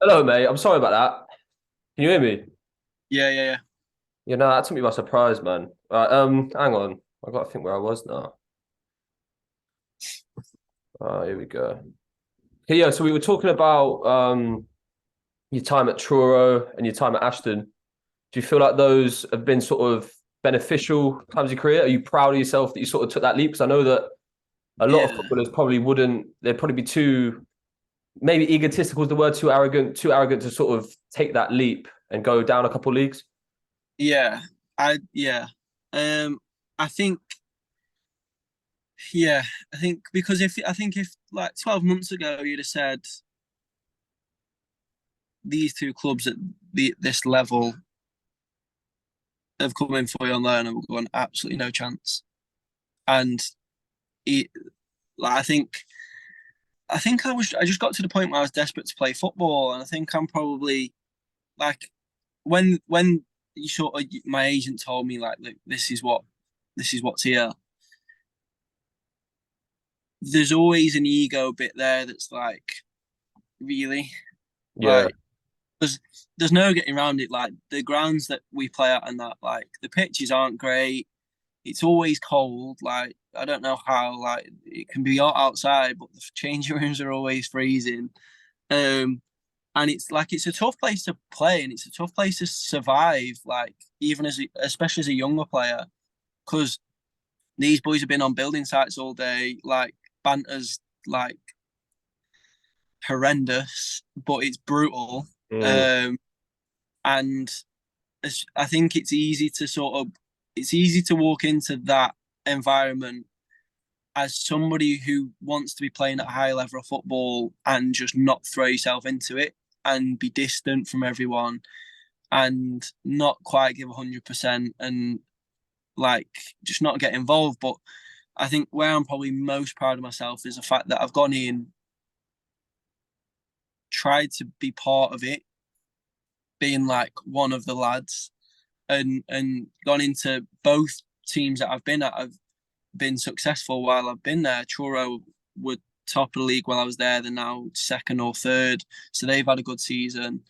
Hello, mate. I'm sorry about that. Can you hear me? Yeah, yeah, yeah. Yeah, no, that took me by surprise, man. Right, hang on. I got to think where I was now. Here we go. Okay, yeah. So we were talking about your time at Truro and your time at Ashton. Do you feel like those have been sort of beneficial times of your career? Are you proud of yourself that you sort of took that leap? Because I know that a lot of Yeah, footballers probably wouldn't. They'd probably be too maybe egotistical is the word, too arrogant to sort of take that leap and go down a couple leagues. yeah. Yeah. Um, I think yeah, I think because if like 12 months ago you'd have said these two clubs at this level have come in for you on loan and we're going absolutely no chance. And it, like I just got to the point where I was desperate to play football, and I think I'm probably like when you sort of my agent told me like, look, this is what's here. There's always an ego bit there that's like, really, Yeah, like there's there's no getting around it. Like the grounds that we play at and that, like the pitches aren't great. It's always cold. Like I don't know how, like it can be hot outside, but the changing rooms are always freezing. Um, and it's like it's a tough place to play, and it's a tough place to survive. Like even especially as a younger player, because these boys have been on building sites all day. Like banter's like horrendous, but it's brutal. mm, Um, and I think it's easy to walk into that environment as somebody who wants to be playing at a high level of football and just not throw yourself into it and be distant from everyone and not quite give 100% and like just not get involved. But I think where I'm probably most proud of myself is the fact that I've gone in, tried to be part of it, being like one of the lads, and gone into both teams that I've been at. I've been successful while I've been there. Truro were top of the league while I was there. They're now second or third, so they've had a good season.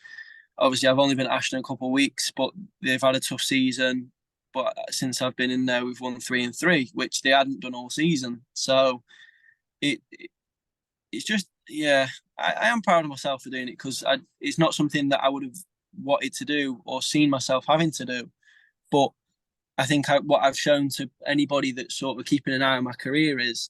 Obviously, I've only been at Ashton a couple of weeks, but they've had a tough season. But since I've been in there, we've won 3-3, which they hadn't done all season. So it's just, yeah, I am proud of myself for doing it because it's not something that I would have wanted to do or seen myself having to do. But I think what I've shown to anybody that's sort of keeping an eye on my career is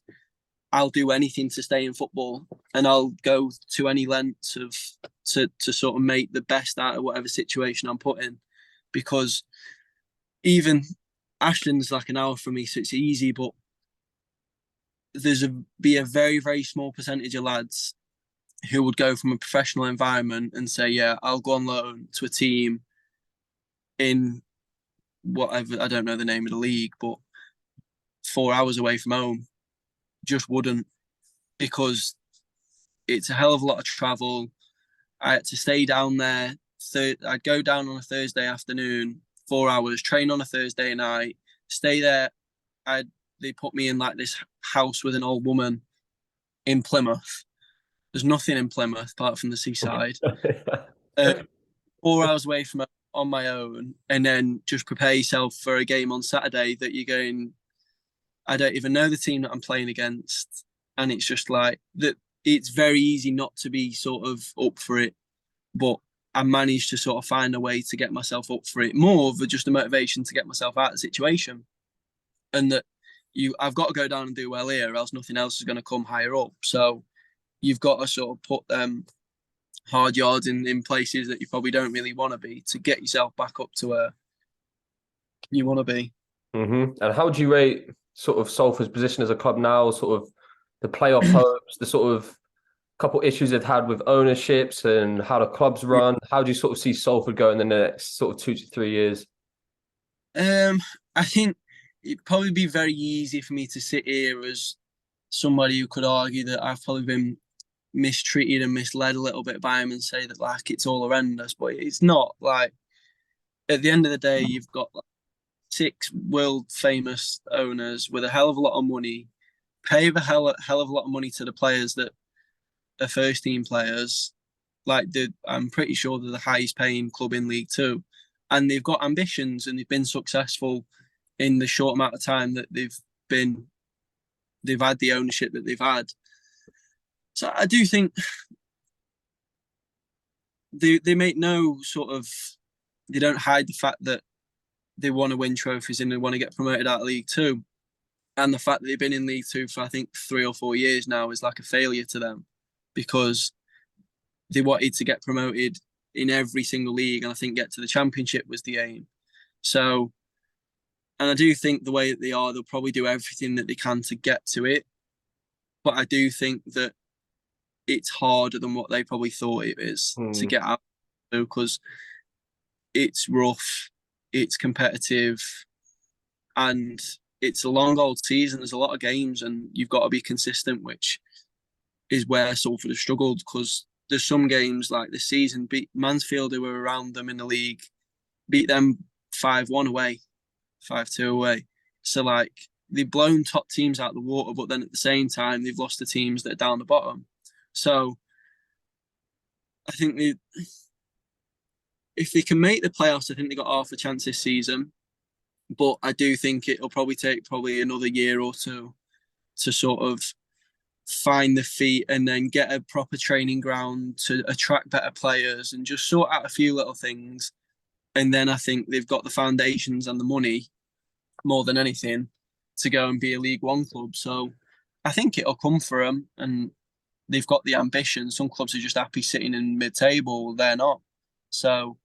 I'll do anything to stay in football, and I'll go to any lengths of to sort of make the best out of whatever situation I'm put in. Because even Ashton's like an hour from me, so it's easy. But be a very small percentage of lads who would go from a professional environment and say, yeah, I'll go on loan to a team in whatever, I don't know the name of the league, but 4 hours away from home, just wouldn't, because it's a hell of a lot of travel. I had to stay down there. I'd go down on a Thursday afternoon, 4 hours, train on a Thursday night, stay there. I They put me in like this house with an old woman in Plymouth. There's nothing in Plymouth apart from the seaside. Uh, 4 hours away from on my own, and then just prepare yourself for a game on Saturday that you're going. I don't even know the team that I'm playing against, and it's just like that. It's very easy not to be sort of up for it, but I managed to sort of find a way to get myself up for it. More of just a motivation to get myself out of the situation, and that I've got to go down and do well here, or else nothing else is going to come higher up. So you've got to sort of put hard yards in places that you probably don't really want to be to get yourself back up to where you want to be. And how do you rate sort of Salford's position as a club now? Sort of the playoff hopes, the sort of couple issues they've had with ownerships and how the club's run. How do you sort of see Salford going in the next sort of 2 to 3 years? Um, I think it'd probably be very easy for me to sit here as somebody who could argue that I've probably been mistreated and misled a little bit by him and say that like it's all horrendous, but it's not. Like at the end of the day, you've got like six world famous owners with a hell of a lot of money, pay the hell of a lot of money to the players that are first team players, Like I'm pretty sure they're the highest paying club in League Two, and they've got ambitions and they've been successful in the short amount of time that they've had the ownership that they've had. So I do think they make no sort of, they don't hide the fact that they want to win trophies and they want to get promoted out of League Two. And the fact that they've been in League Two for I think 3 or 4 years now is like a failure to them, because they wanted to get promoted in every single league, and I think get to the Championship was the aim. So, and I do think the way that they are, they'll probably do everything that they can to get to it. But I do think that it's harder than what they probably thought it is to get out, because it's rough, it's competitive, and it's a long old season. There's a lot of games, and you've got to be consistent, which is where Salford have struggled, because there's some games like this season, beat Mansfield, who were around them in the league, beat them 5-1 away, 5-2 away. So like they've blown top teams out of the water, but then at the same time they've lost to teams that are down the bottom. So I think if they can make the playoffs, I think they got half a chance this season. But I do think it'll probably take another year or two to sort of find the feet and then get a proper training ground to attract better players and just sort out a few little things. And then I think they've got the foundations and the money more than anything to go and be a League One club. So I think it'll come for them, and they've got the ambition. Some clubs are just happy sitting in mid-table. They're not. So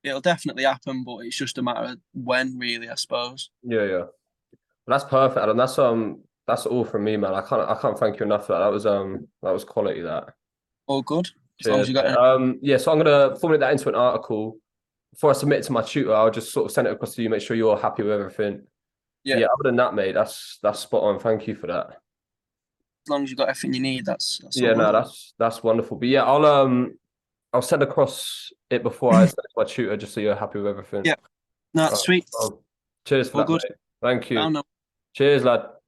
it'll definitely happen, but it's just a matter of when, really, I suppose. Yeah, yeah. That's perfect, Adam. That's all from me, man. I can't thank you enough for that. That was quality. That. All good. As long as Cheers. you got Yeah. So I'm gonna formulate that into an article. Before I submit it to my tutor, I'll just sort of send it across to you. Make sure you're happy with everything. Yeah. Yeah. Other than that, mate, that's spot on. Thank you for that. As long as you got everything you need, that's Yeah. all No, good. that's wonderful. But yeah, I'll send across it before I send it to my tutor, just so you're happy with everything. Yeah. No, that's All sweet. right. Cheers for All that, good. mate. Thank you. Down now. Cheers, lad.